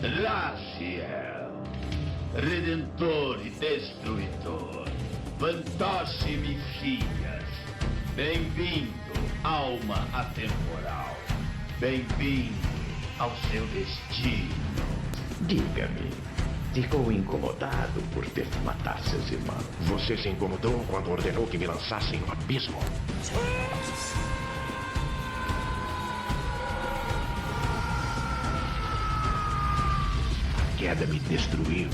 Raziel, Redentor e Destruidor, Fantoche Messias, bem-vindo, alma atemporal, bem-vindo ao seu destino. Diga-me, ficou incomodado por ter que matar seus irmãos? Você se incomodou quando ordenou que me lançassem no abismo? A queda me destruiu.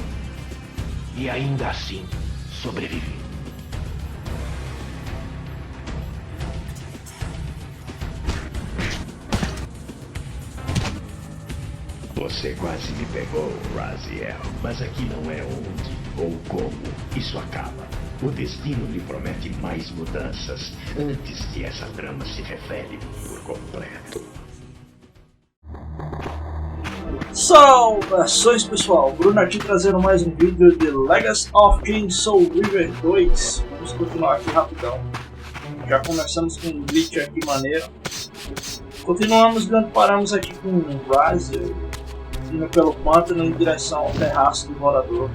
E ainda assim, sobrevivi. Você quase me pegou, Raziel. Mas aqui não é onde ou como isso acaba. O destino lhe promete mais mudanças antes que essa trama se revele por completo. Saudações, pessoal! Bruno aqui trazendo mais um vídeo de Legacy of Kain Soul River 2. Vamos continuar aqui rapidão. Já começamos com um glitch aqui maneiro. Continuamos onde paramos aqui com Raziel, indo pelo pântano em direção ao terraço do morador.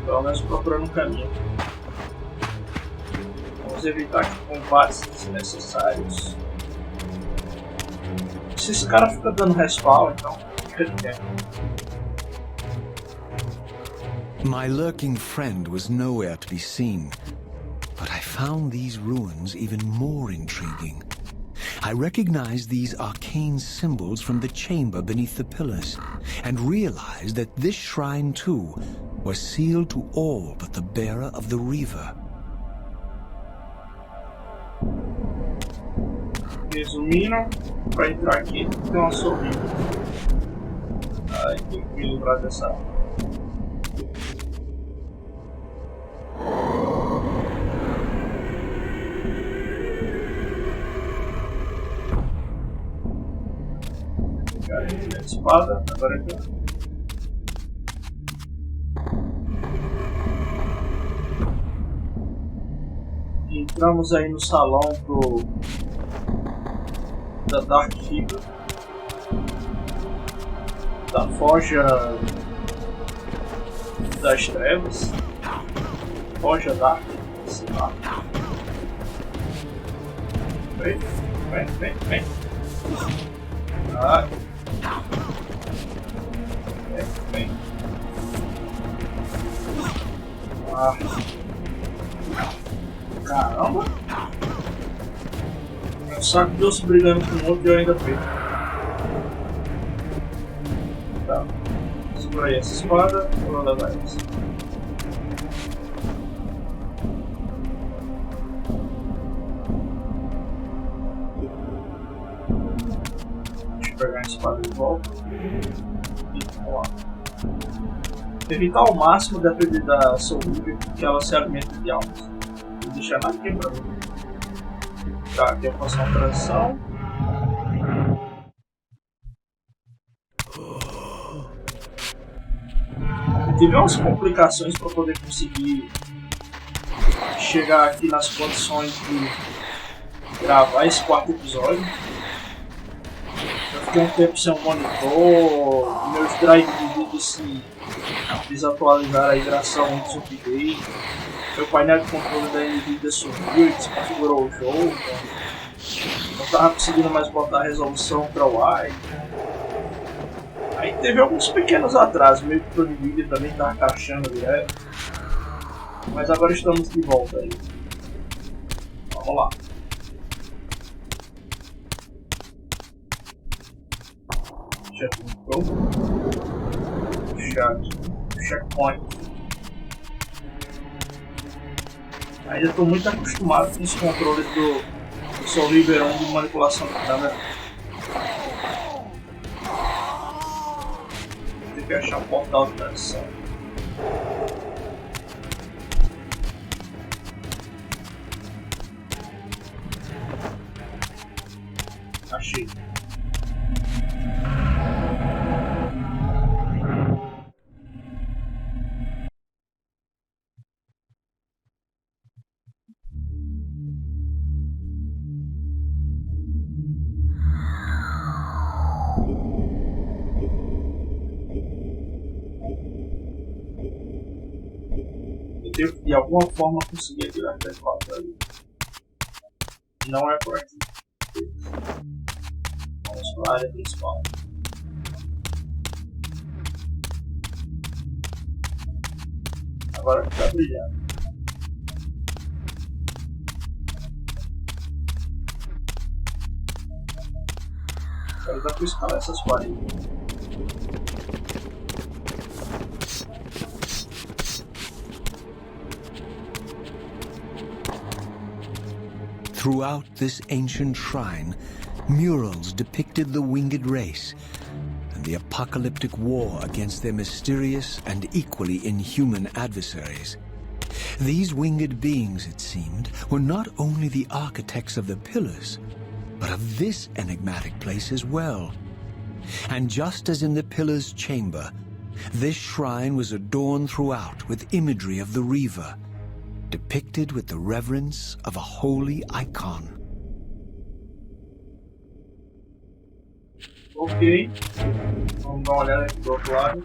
Pelo menos procurando um caminho. Vamos evitar aqui combates desnecessários. Se esse cara fica dando respawn, então fica de tempo. My lurking friend was nowhere to be seen, but I found these ruins even more intriguing. I recognized these arcane symbols from the chamber beneath the pillars, and realized that this shrine too was sealed to all but the bearer of the Reaver. Resumindo, para entrar aqui tem uma sorrida. Ai, tem que me livrar dessa. Cara, a espada, agora é que entramos aí no salão da Dark Figure, da Forja das Trevas, Forja Dark, sei lá. Vem. Ah. Vem. Ah. Caramba! Um saco de osso brigando com o outro e eu ainda feito. Tá. Segura aí essa espada, eu vou levar essa. Deixa eu pegar a espada de volta. E vamos lá. Evitar ao máximo depender da Soul River, que ela se alimenta de almas. Vou deixar nada quebrado. Tá, aqui eu faço uma transição. Eu tive umas complicações para poder conseguir chegar aqui nas condições de gravar esse quarto episódio. Eu fiquei um tempo sem um monitor, meus drives de vídeo se desatualizaram aí graças a muitos updates. Meu painel de controle da NVIDIA subiu e desconfigurou o jogo. Não estava conseguindo mais botar a resolução para o wide. Aí teve alguns pequenos atrasos, meio que o NVIDIA também estava crashando direto. Mas agora estamos de volta aí. Vamos lá. Checkpoint. Ainda estou muito acostumado com os controles do Soul River 1 de manipulação de câmera. Tem que achar um portal de transição. Achei. Eu devo de alguma forma conseguir aquele artefato ali. Não é por aqui. Vamos para a área principal. Agora que tá brilhando. Agora dá para escalar essas paredes. Throughout this ancient shrine, murals depicted the winged race and the apocalyptic war against their mysterious and equally inhuman adversaries. These winged beings, it seemed, were not only the architects of the pillars, but of this enigmatic place as well. And just as in the pillar's chamber, this shrine was adorned throughout with imagery of the Reaver, depicted with the reverence of a holy icon. Ok, vamos dar uma olhada aqui do outro lado.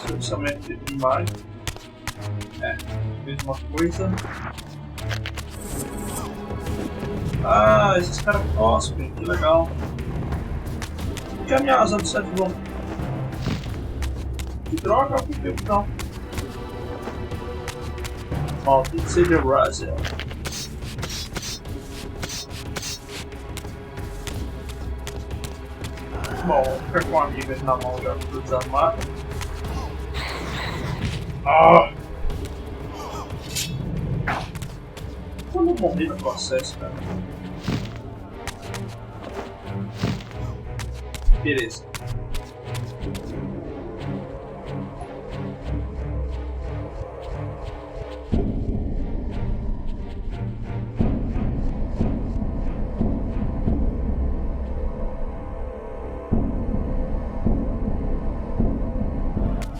Especialmente de imagem. Mesma coisa. Ah, esses caras cospem, que legal. Por que a minha asa do set bom? Que droga, por que não? Maldito seja Raziel. Bom, vou ficar com a amiga na mão já pro desarmado. Ah! Quando eu morri no processo, cara. Beleza.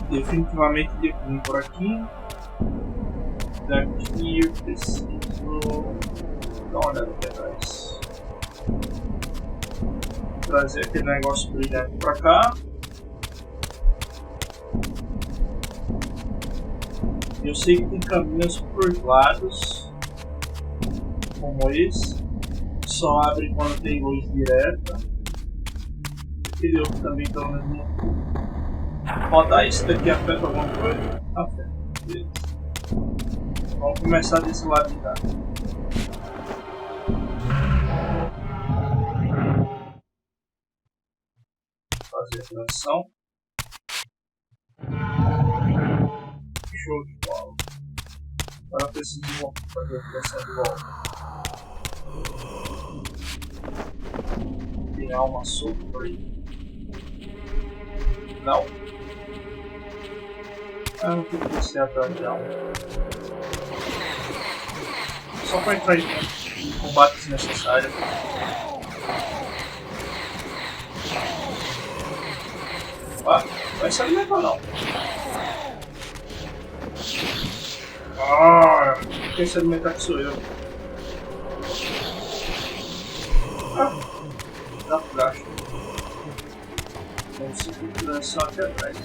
Definitivamente devo vir por aqui. Daqui eu preciso dar uma olhada aqui atrás. Trazer aquele negócio brilhante pra cá. Eu sei que tem caminhos por lados, como esse, só abre quando tem luz direta. Aquele outro também, pelo menos. Rodar isso daqui afeta alguma coisa? Afeta. Beleza. Vamos começar desse lado de cá. Fazer a transição. Show de bola. Agora preciso fazer a transição de volta. Tem alma solta por aí. Não. Ah, não tem que descer atrás de alma. Só para entrar em combate desnecessário. Ah, vai se alimentar não. Ah, quem se alimentar que sou eu. Ah, dá pro gasto. Vamos seguir transição aqui atrás.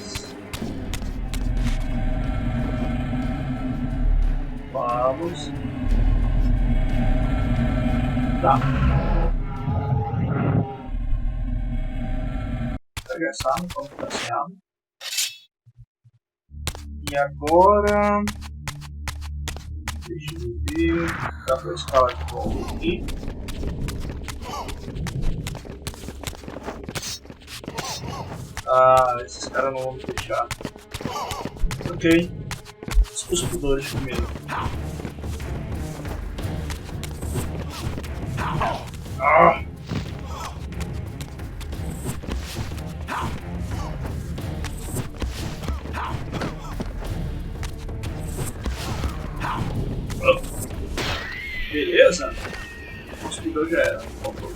Vamos. Tá. Pega essa arma, vamos ficar sem arma. E agora. Deixa eu ver. Dá pra escalar de volta aqui. Ah, esses caras não vão me deixar. Ok. Os cuspidores primeiro. Ah! Beleza? O cuspidor já era. Faltou.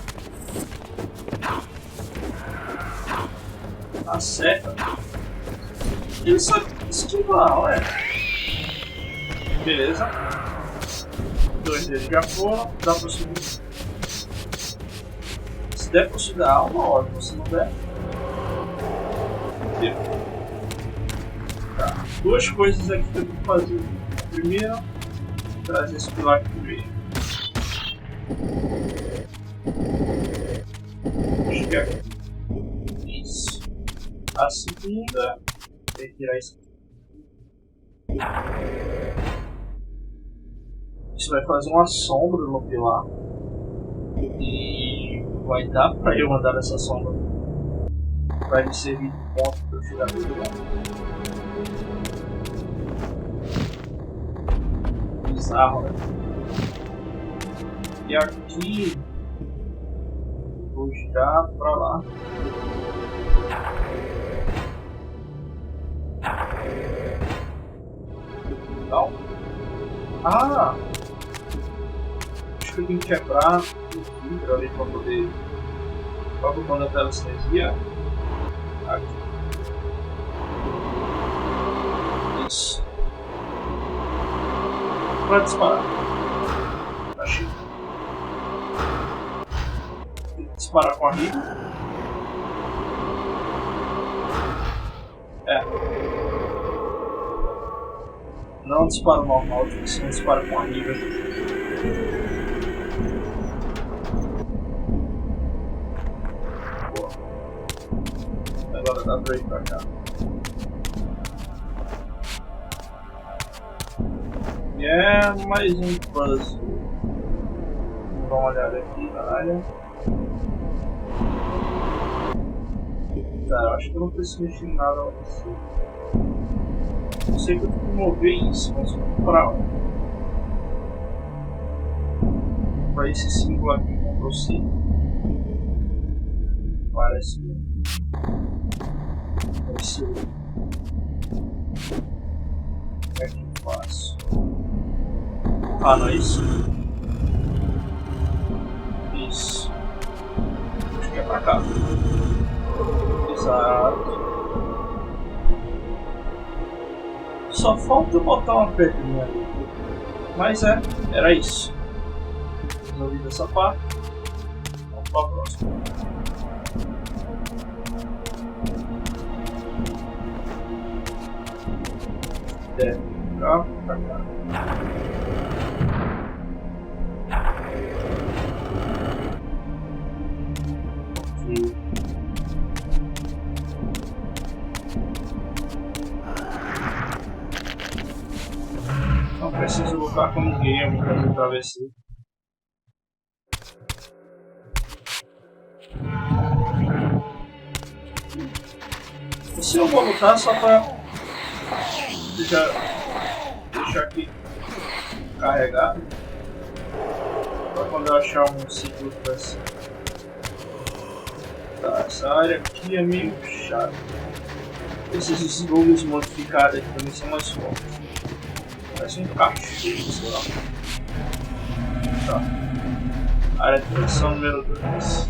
Acerta. Ele só esquivar, olha. Beleza. Dois deles já foram. Dá pra subir. Se der pra subir a alma, ótimo. Se não der. Tá. duas coisas aqui que eu tenho que fazer. Primeiro, trazer esse pilar aqui pro meio. Acho que é aqui. Isso. A segunda, tem que tirar isso. Isso vai fazer uma sombra no pilar. E vai dar pra eu andar nessa sombra. Vai me servir de ponto para eu chegar no lugar. Bizarro, né? E aqui vou girar pra lá. Legal. Ah! Acho que eu tenho que quebrar o vidro ali pra poder. Qual é o botão da telecinesia? Aqui. Isso. Pra disparar. Achei. Tem que disparar com a riga. É. Não dispara normal, você não dispara com a riga. Boa. Agora dá pra ir pra cá. E é mais um puzzle. Vamos dar uma olhada aqui na área. Tá, eu acho que eu não preciso mexer em nada assim. Eu sei que eu tenho que mover isso, mas pra onde? Pra esse símbolo aqui com você. Parece que deve ser. Como é que eu faço? Ah, não é isso? Isso. Acho que é pra cá. Exato. Só falta eu botar uma pedrinha ali. Mas era isso. Resolvido essa parte. Vamos para a próxima. Deve ficar pra cá. Ok. Não preciso lutar com ninguém, eu vou fazer travessia. E se eu vou lutar só pra deixar aqui carregado pra quando eu achar um ciclo pra cima. Tá, essa área aqui é meio chata. Esses slogans modificados aqui também são mais fortes. Parece um cachorro, sei lá. Tá. Área de tensão número 2.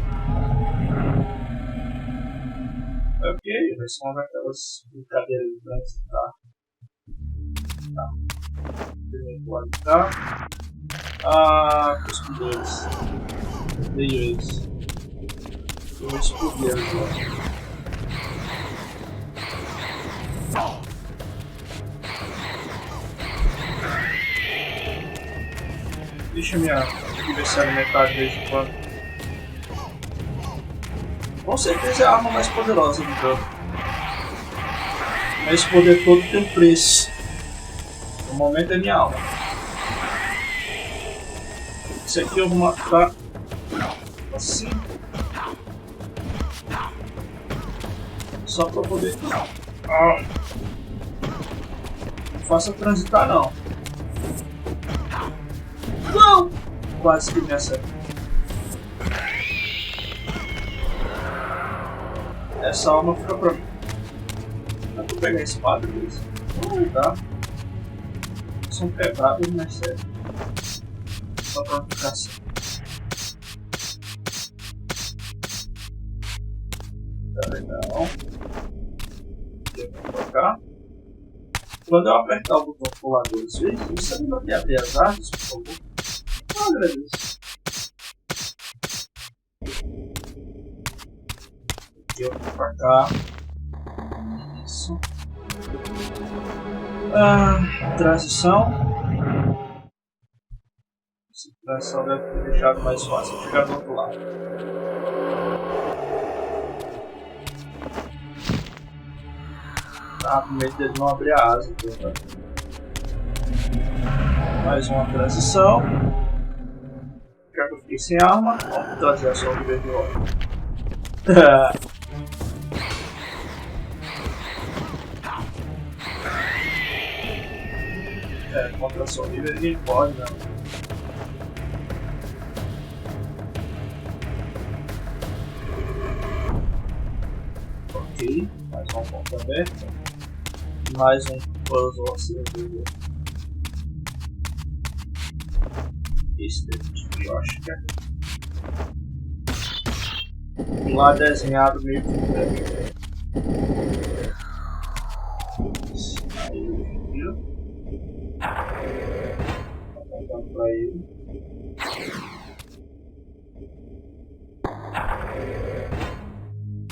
Ok, vai ser uma daquelas brincadeiras de transitar. Tá. Primeiro guardar. Ah, cuspidores. Layers. Eu vou explodir agora. Deixa minha adversária metade de vez em quando. Com certeza é a arma mais poderosa do jogo. Mas esse poder todo tem um preço. No momento é minha alma. Esse aqui eu vou matar assim. Só pra poder. Não faça transitar não. Não! Quase que me acerta. Essa alma fica pra mim. Dá pra pegar a espada deles. Não dá. São quebrados, mas sério. Só pra ficar assim. Tá legal. Eu vou colocar. Quando eu apertar o botão pular 2 vezes, você não vai abrir as armas, por favor. Eu agradeço. Aqui eu vou pra cá. Isso. Transição. Essa transição deve ter deixado mais fácil chegar do outro lado. Com medo dele não abrir a asa. Tá? Mais uma transição. Já que eu fiquei sem arma, vamos trazer a Soul River de volta. Contra a Soul River ninguém pode, não. Ok, mais um ponto aberto. Mais um puzzle a ser resolvido. Esse daqui eu acho que é. Lá desenhado meio que aí viu? Apontando pra ele.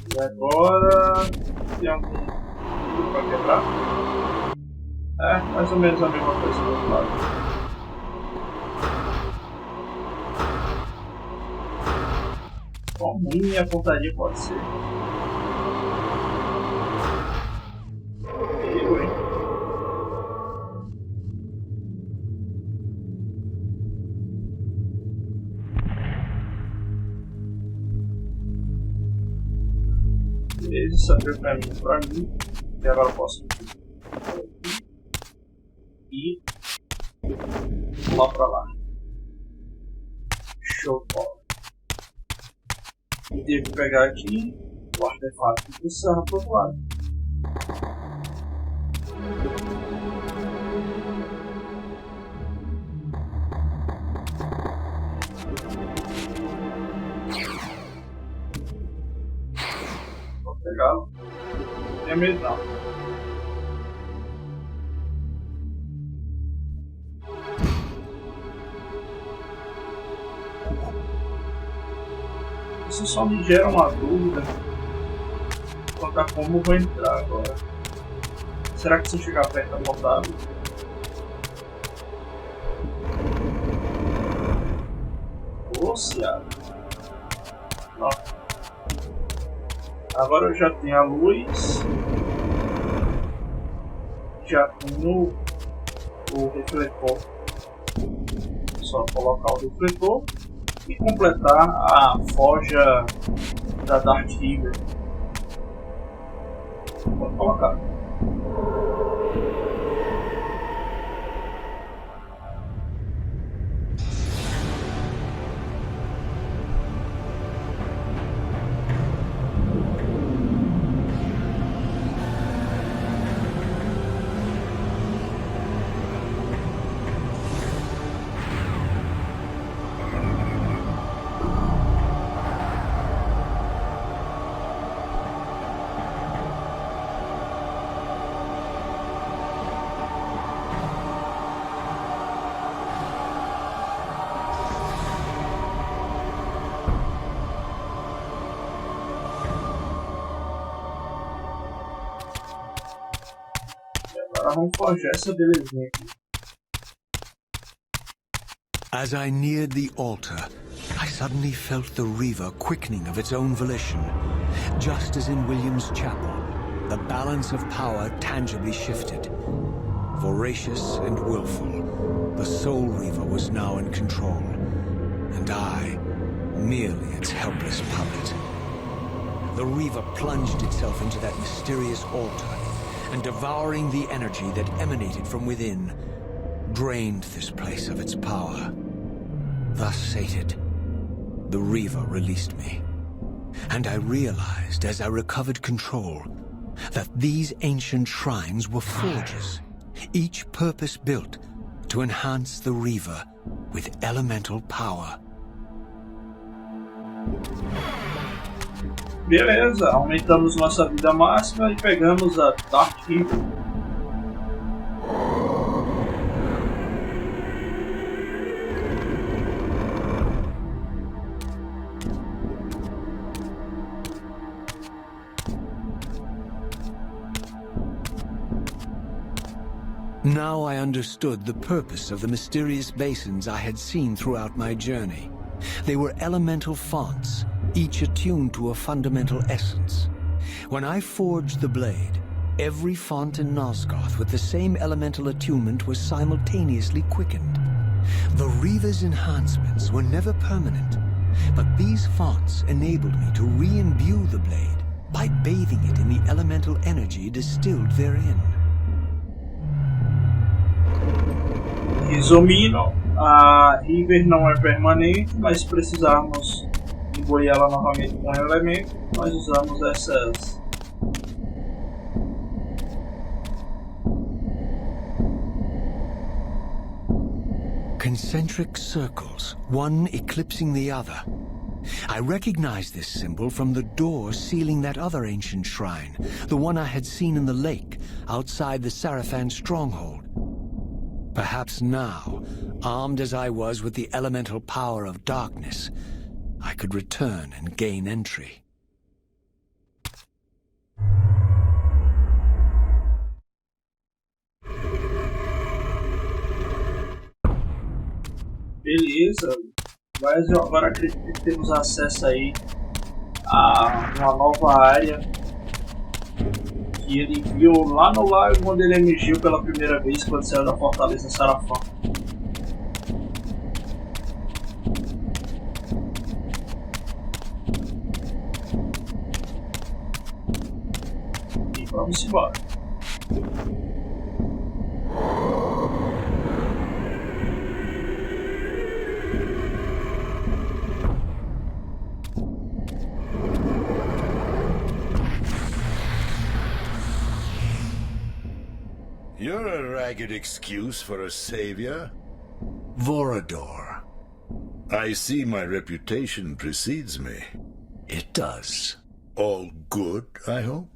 E agora tem algum pra quebrar? Mais ou menos a mesma coisa do outro lado. Bom, minha pontaria pode ser. Eu, hein? Beleza, isso abriu o caminho pra mim. E agora eu posso e pular pra lá. Show de bola. E devo pegar aqui o artefato que precisava pro outro lado. Vou pegá-lo. Não tem medo não. Isso só me gera uma dúvida quanto a como eu vou entrar agora. Será que se eu chegar perto da portada? Nossa! Agora eu já tenho a luz. Já tenho o refletor. Só colocar o refletor e completar a forja da Dark River. Vou colocar. Vamos forjar essa belezinha aqui. As I neared the altar, I suddenly felt the Reaver quickening of its own volition. Just as in William's chapel, the balance of power tangibly shifted. Voracious and willful, the Soul Reaver was now in control, and I, merely its helpless puppet. The Reaver plunged itself into that mysterious altar, and devouring the energy that emanated from within, drained this place of its power. Thus sated, the Reaver released me, and I realized as I recovered control that these ancient shrines were forges, each purpose-built to enhance the Reaver with elemental power. Beleza, aumentamos nossa vida máxima e pegamos a Dark River. Now I understood the purpose of the mysterious basins I had seen throughout my journey. They were elemental fonts, each attuned to a fundamental essence. When I forged the blade, every font in Nosgoth with the same elemental attunement was simultaneously quickened. The Reaver's enhancements were never permanent, but these fonts enabled me to re-imbue the blade by bathing it in the elemental energy distilled therein. Resumindo, a River não é permanente, mas se precisarmos imbuir ela novamente com um elemento, nós usamos essas concentric circles, one eclipsing the other. I recognized this symbol from the door sealing that other ancient shrine, the one I had seen in the lake outside the Sarafan stronghold. Perhaps now, armed as I was with the elemental power of darkness, I could return and gain entry. Beleza, mas eu agora acredito que temos acesso aí a uma nova área que ele viu lá no lago onde ele emergiu pela primeira vez quando saiu da Fortaleza Sarafan. E vamos embora. You're a ragged excuse for a savior. Vorador. I see my reputation precedes me. It does. All good, I hope?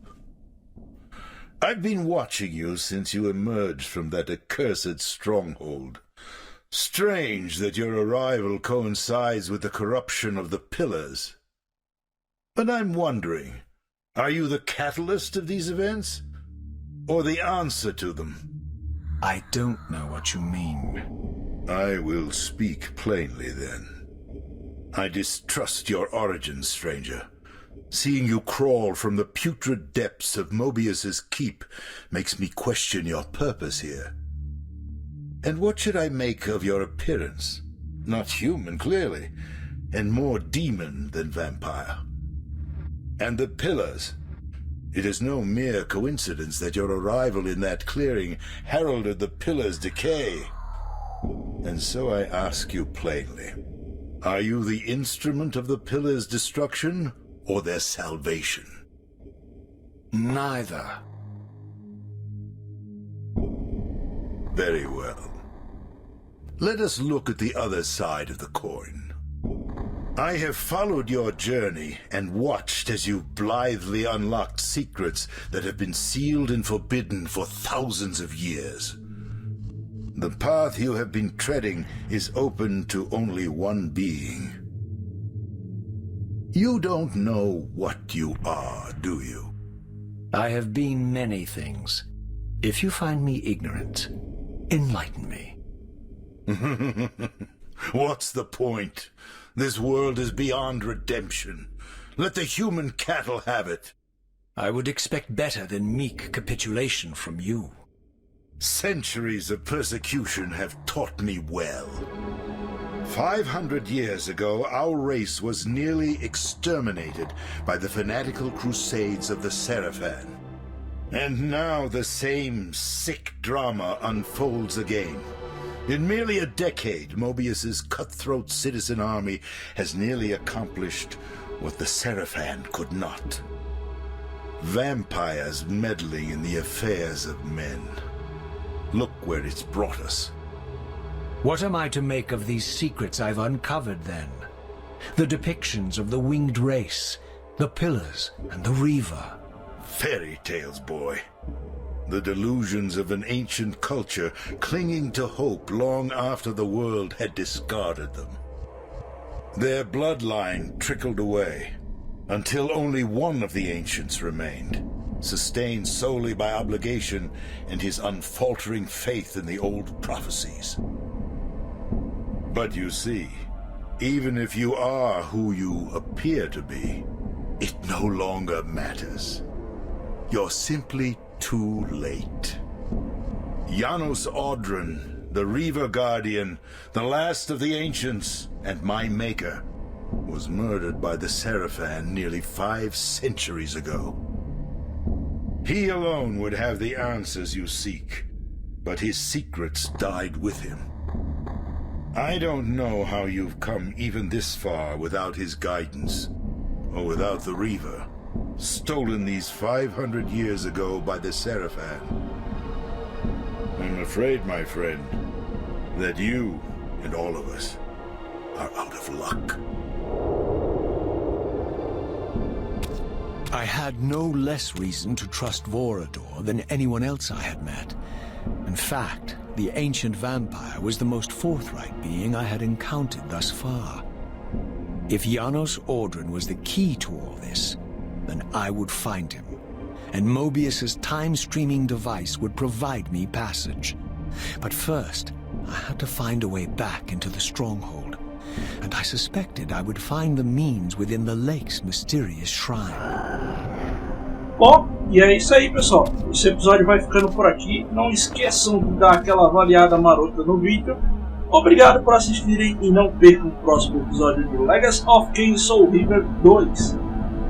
I've been watching you since you emerged from that accursed stronghold. Strange that your arrival coincides with the corruption of the Pillars. But I'm wondering, are you the catalyst of these events? Or the answer to them? I don't know what you mean. I will speak plainly, then. I distrust your origins, stranger. Seeing you crawl from the putrid depths of Mobius's keep makes me question your purpose here. And what should I make of your appearance? Not human, clearly, and more demon than vampire. And the Pillars. It is no mere coincidence that your arrival in that clearing heralded the Pillars' decay. And so I ask you plainly, are you the instrument of the Pillars' destruction or their salvation? Neither. Very well. Let us look at the other side of the coin. I have followed your journey and watched as you blithely unlocked secrets that have been sealed and forbidden for thousands of years. The path you have been treading is open to only one being. You don't know what you are, do you? I have been many things. If you find me ignorant, enlighten me. What's the point? This world is beyond redemption. Let the human cattle have it. I would expect better than meek capitulation from you. Centuries of persecution have taught me well. 500 years ago, our race was nearly exterminated by the fanatical crusades of the Sarafan. And now the same sick drama unfolds again. In merely a decade, Mobius's cutthroat citizen army has nearly accomplished what the Sarafan could not. Vampires meddling in the affairs of men. Look where it's brought us. What am I to make of these secrets I've uncovered, then? The depictions of the winged race, the Pillars, and the Reaver. Fairy tales, boy. The delusions of an ancient culture clinging to hope long after the world had discarded them. Their bloodline trickled away, until only one of the ancients remained. sustained solely by obligation and his unfaltering faith in the old prophecies. But you see, even if you are who you appear to be, it no longer matters. You're simply too late. Janos Audron, the Reaver Guardian, the last of the Ancients, and my maker, was murdered by the Seraphan nearly 5 centuries ago. He alone would have the answers you seek, but his secrets died with him. I don't know how you've come even this far without his guidance, or without the Reaver, stolen these 500 years ago by the Seraphan. I'm afraid, my friend, that you and all of us are out of luck. I had no less reason to trust Vorador than anyone else I had met. In fact, the ancient vampire was the most forthright being I had encountered thus far. If Janos Audron was the key to all this, then I would find him, and Mobius's time-streaming device would provide me passage. But first, I had to find a way back into the stronghold, and I suspected I would find the means within the lake's mysterious shrine. Bom, e é isso aí, pessoal. Esse episódio vai ficando por aqui. Não esqueçam de dar aquela avaliada marota no vídeo. Obrigado por assistirem e não percam o próximo episódio de Legacy of Kain Soul River 2.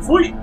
Fui!